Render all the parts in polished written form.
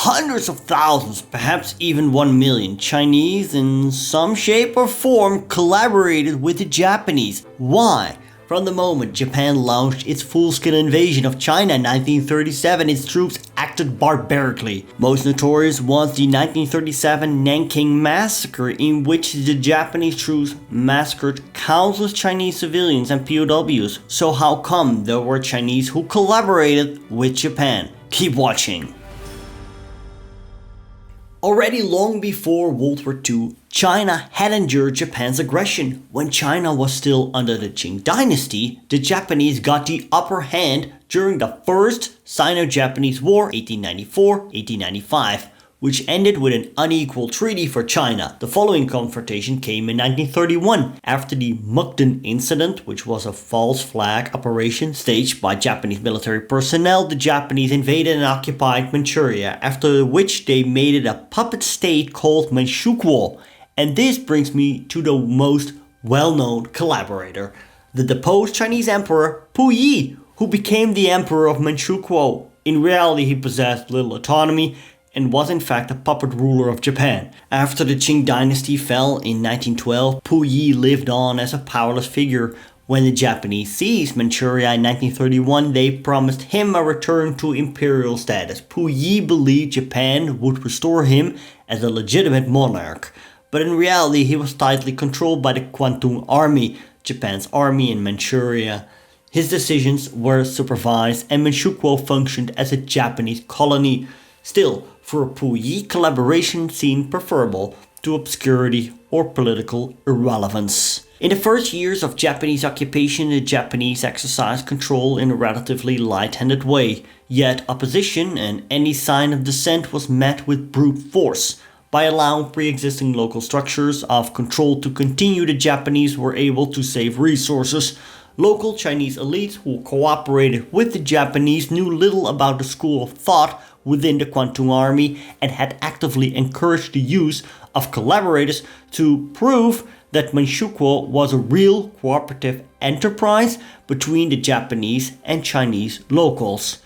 hundreds of thousands, perhaps even 1 million Chinese in some shape or form collaborated with the Japanese. Why? From the moment Japan launched its full-scale invasion of China in 1937, its troops acted barbarically. Most notorious was the 1937 Nanking massacre, in which the Japanese troops massacred countless Chinese civilians and POWs. So how come there were Chinese who collaborated with Japan? Keep watching. Already long before World War II, China had endured Japan's aggression. When China was still under the Qing dynasty, the Japanese got the upper hand during the First Sino-Japanese War 1894-1895, which ended with an unequal treaty for China. The following confrontation came in 1931, after the Mukden incident, which was a false flag operation staged by Japanese military personnel. The Japanese invaded and occupied Manchuria, after which they made it a puppet state called Manchukuo. And this brings me to the most well-known collaborator, the deposed Chinese emperor Puyi, who became the emperor of Manchukuo. In reality, he possessed little autonomy and was in fact a puppet ruler of Japan. After the Qing dynasty fell in 1912, Puyi lived on as a powerless figure. When the Japanese seized Manchuria in 1931, they promised him a return to imperial status. Puyi believed Japan would restore him as a legitimate monarch, but in reality he was tightly controlled by the Kwantung Army, Japan's army in Manchuria. His decisions were supervised and Manchukuo functioned as a Japanese colony. Still, for Puyi, collaboration seemed preferable to obscurity or political irrelevance. In the first years of Japanese occupation, the Japanese exercised control in a relatively light-handed way, yet opposition and any sign of dissent was met with brute force. By allowing pre-existing local structures of control to continue, the Japanese were able to save resources. Local Chinese elites who cooperated with the Japanese knew little about the school of thought within the Kwantung Army and had actively encouraged the use of collaborators to prove that Manchukuo was a real cooperative enterprise between the Japanese and Chinese locals.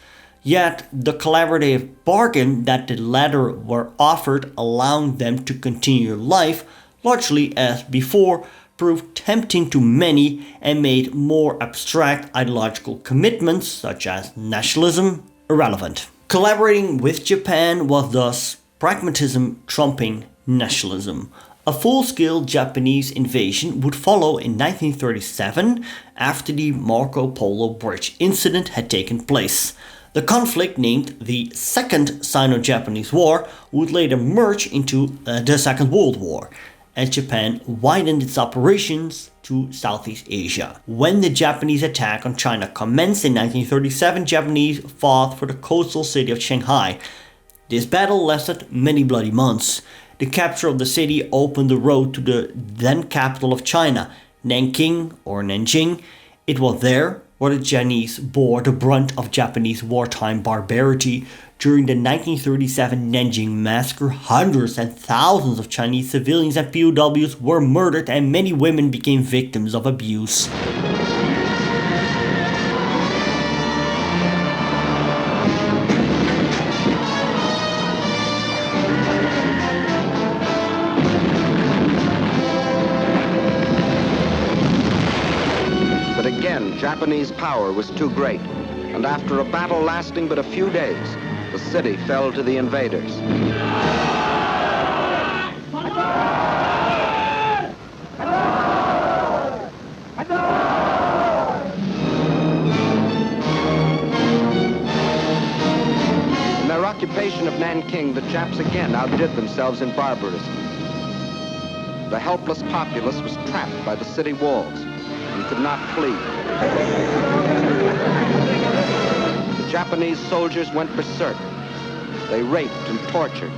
Yet the collaborative bargain that the latter were offered, allowing them to continue life largely as before, proved tempting to many and made more abstract ideological commitments such as nationalism irrelevant. Collaborating with Japan was thus pragmatism trumping nationalism. A full-scale Japanese invasion would follow in 1937 after the Marco Polo Bridge incident had taken place. The conflict, named the Second Sino-Japanese War, would later merge into the Second World War, as Japan widened its operations to Southeast Asia. When the Japanese attack on China commenced in 1937, Japanese fought for the coastal city of Shanghai. This battle lasted many bloody months. The capture of the city opened the road to the then capital of China, Nanking or Nanjing. It was there where the Chinese bore the brunt of Japanese wartime barbarity. During the 1937 Nanjing massacre, hundreds and thousands of Chinese civilians and POWs were murdered and many women became victims of abuse. But again, Japanese power was too great, and after a battle lasting but a few days, the city fell to the invaders. In their occupation of Nanking, the Japs again outdid themselves in barbarism. The helpless populace was trapped by the city walls and could not flee. The Japanese soldiers went berserk. They raped and tortured.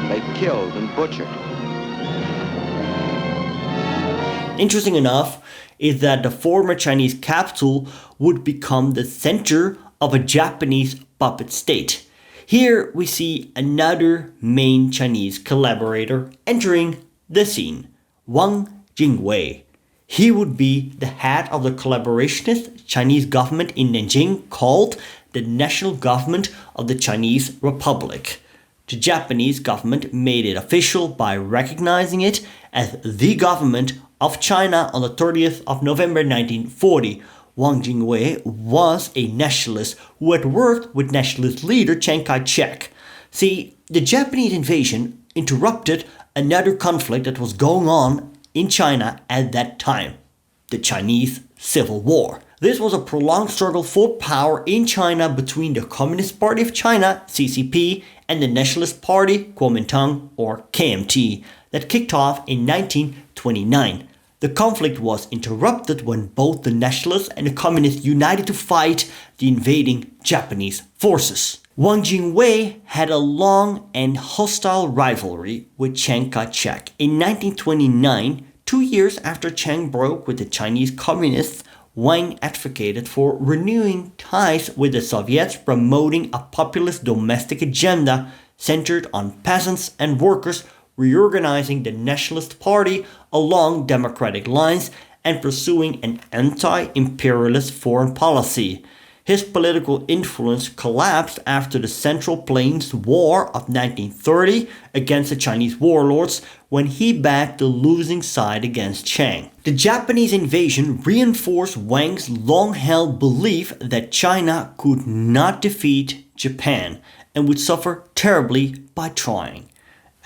They killed and butchered. Interesting enough is that the former Chinese capital would become the center of a Japanese puppet state. Here we see another main Chinese collaborator entering the scene, Wang Jingwei. He would be the head of the collaborationist Chinese government in Nanjing called the national government of the Chinese Republic. The Japanese government made it official by recognizing it as the government of China on the 30th of November 1940. Wang Jingwei was a nationalist who had worked with nationalist leader Chiang Kai-shek. See, the Japanese invasion interrupted another conflict that was going on in China at that time, the Chinese Civil War. This was a prolonged struggle for power in China between the Communist Party of China, CCP, and the Nationalist Party, Kuomintang, or KMT, that kicked off in 1929. The conflict was interrupted when both the Nationalists and the Communists united to fight the invading Japanese forces. Wang Jingwei had a long and hostile rivalry with Chiang Kai-shek. In 1929, 2 years after Chiang broke with the Chinese Communists, Wang advocated for renewing ties with the Soviets, promoting a populist domestic agenda centered on peasants and workers, reorganizing the Nationalist Party along democratic lines, and pursuing an anti-imperialist foreign policy. His political influence collapsed after the Central Plains War of 1930 against the Chinese warlords when he backed the losing side against Chiang. The Japanese invasion reinforced Wang's long-held belief that China could not defeat Japan and would suffer terribly by trying.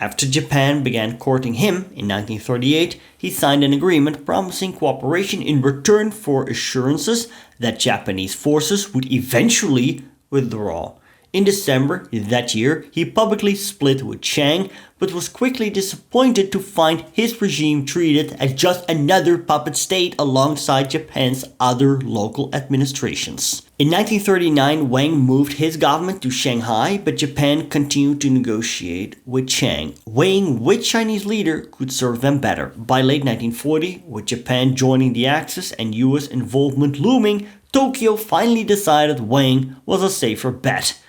After Japan began courting him in 1938, he signed an agreement promising cooperation in return for assurances that Japanese forces would eventually withdraw. In December that year, he publicly split with Chiang, but was quickly disappointed to find his regime treated as just another puppet state alongside Japan's other local administrations. In 1939, Wang moved his government to Shanghai, but Japan continued to negotiate with Chiang, weighing which Chinese leader could serve them better. By late 1940, with Japan joining the Axis and US involvement looming, Tokyo finally decided Wang was a safer bet.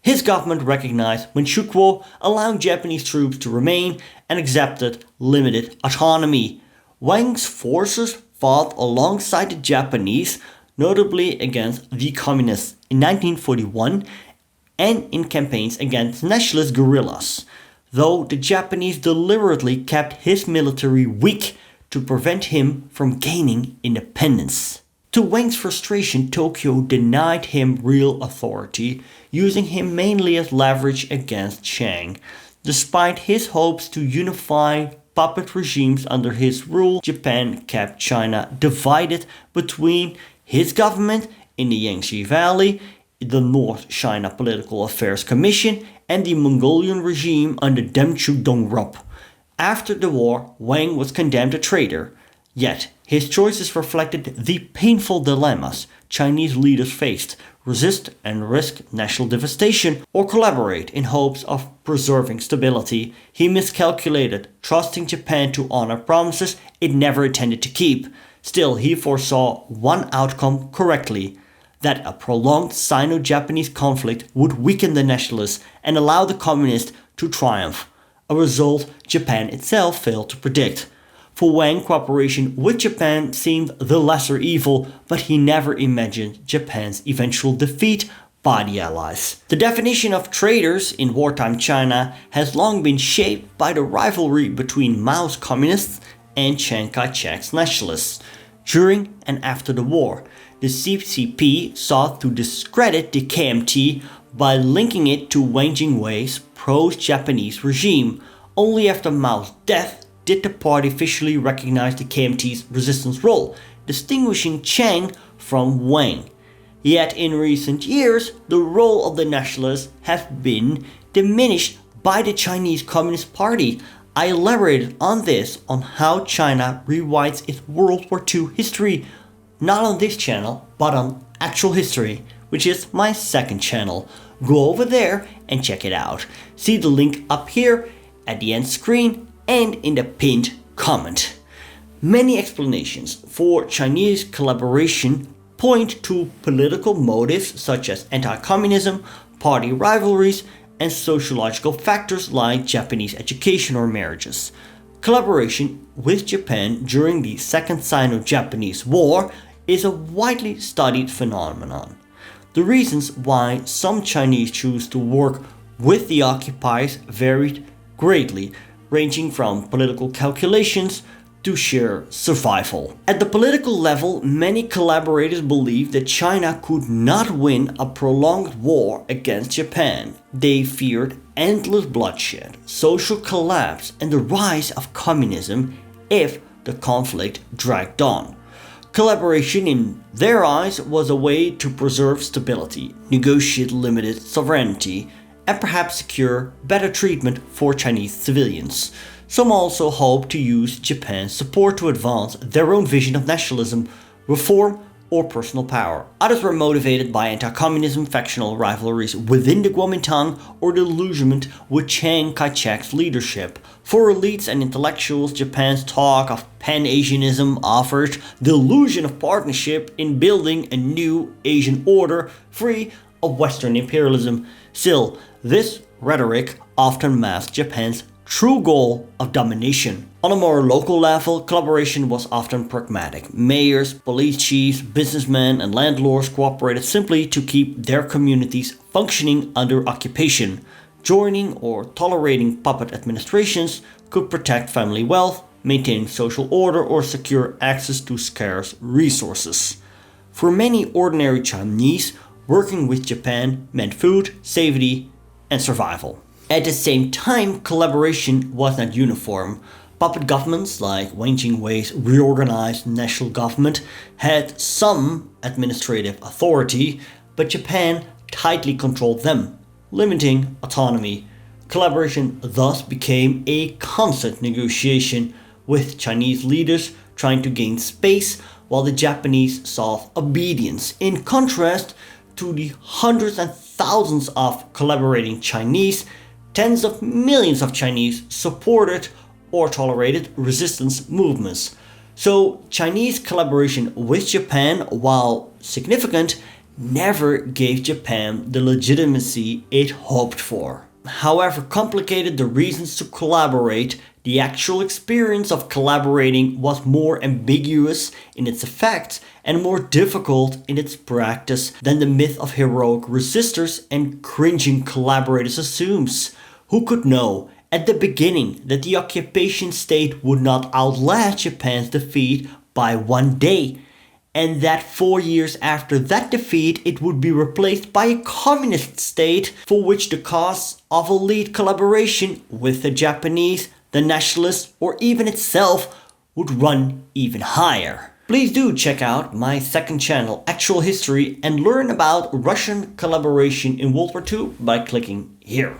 His government recognized Manchukuo, allowing Japanese troops to remain, and accepted limited autonomy. Wang's forces fought alongside the Japanese, notably against the communists in 1941 and in campaigns against nationalist guerrillas, though the Japanese deliberately kept his military weak to prevent him from gaining independence. To Wang's frustration, Tokyo denied him real authority, using him mainly as leverage against Chiang. Despite his hopes to unify puppet regimes under his rule, Japan kept China divided between his government in the Yangtze Valley, the North China Political Affairs Commission, and the Mongolian regime under Deng Dongrop. After the war, Wang was condemned a traitor. Yet, his choices reflected the painful dilemmas Chinese leaders faced: resist and risk national devastation, or collaborate in hopes of preserving stability. He miscalculated, trusting Japan to honor promises it never intended to keep. Still, he foresaw one outcome correctly: that a prolonged Sino-Japanese conflict would weaken the nationalists and allow the communists to triumph, a result Japan itself failed to predict. For Wang, cooperation with Japan seemed the lesser evil, but he never imagined Japan's eventual defeat by the Allies. The definition of traitors in wartime China has long been shaped by the rivalry between Mao's communists and Chiang Kai-shek's nationalists. During and after the war, the CCP sought to discredit the KMT by linking it to Wang Jingwei's pro-Japanese regime. Only after Mao's death did the party officially recognize the KMT's resistance role, distinguishing Chiang from Wang. Yet in recent years, the role of the nationalists has been diminished by the Chinese Communist Party. I elaborated on this on how China rewrites its World War II history, not on this channel, but on Actual History, which is my second channel. Go over there and check it out. See the link up here at the end screen and in the pinned comment. Many explanations for Chinese collaboration point to political motives such as anti-communism, party rivalries, and sociological factors like Japanese education or marriages. Collaboration with Japan during the Second Sino-Japanese War is a widely studied phenomenon. The reasons why some Chinese choose to work with the occupiers varied greatly, ranging from political calculations to sheer survival. At the political level, many collaborators believed that China could not win a prolonged war against Japan. They feared endless bloodshed, social collapse, and the rise of communism if the conflict dragged on. Collaboration, in their eyes, was a way to preserve stability, negotiate limited sovereignty, and perhaps secure better treatment for Chinese civilians. Some also hoped to use Japan's support to advance their own vision of nationalism, reform, or personal power. Others were motivated by anti-communism, factional rivalries within the Kuomintang, or disillusionment with Chiang Kai-shek's leadership. For elites and intellectuals, Japan's talk of pan-Asianism offered the illusion of partnership in building a new Asian order free of Western imperialism. Still, this rhetoric often masked Japan's true goal of domination. On a more local level, collaboration was often pragmatic. Mayors, police chiefs, businessmen, and landlords cooperated simply to keep their communities functioning under occupation. Joining or tolerating puppet administrations could protect family wealth, maintain social order, or secure access to scarce resources. For many ordinary Chinese, working with Japan meant food, safety, and survival. At the same time, collaboration was not uniform. Puppet governments like Wang Jingwei's Reorganized national government had some administrative authority, but Japan tightly controlled them, limiting autonomy. Collaboration thus became a constant negotiation, with Chinese leaders trying to gain space while the Japanese sought obedience. In contrast to the hundreds and thousands of collaborating Chinese, tens of millions of Chinese supported or tolerated resistance movements. So Chinese collaboration with Japan, while significant, never gave Japan the legitimacy it hoped for. However complicated the reasons to collaborate, the actual experience of collaborating was more ambiguous in its effects and more difficult in its practice than the myth of heroic resistors and cringing collaborators assumes. Who could know at the beginning that the occupation state would not outlast Japan's defeat by one day, and that 4 years after that defeat it would be replaced by a communist state for which the costs of elite collaboration with the Japanese, the nationalists, or even itself would run even higher. Please do check out my second channel, Actual History, and learn about Russian collaboration in World War II by clicking here.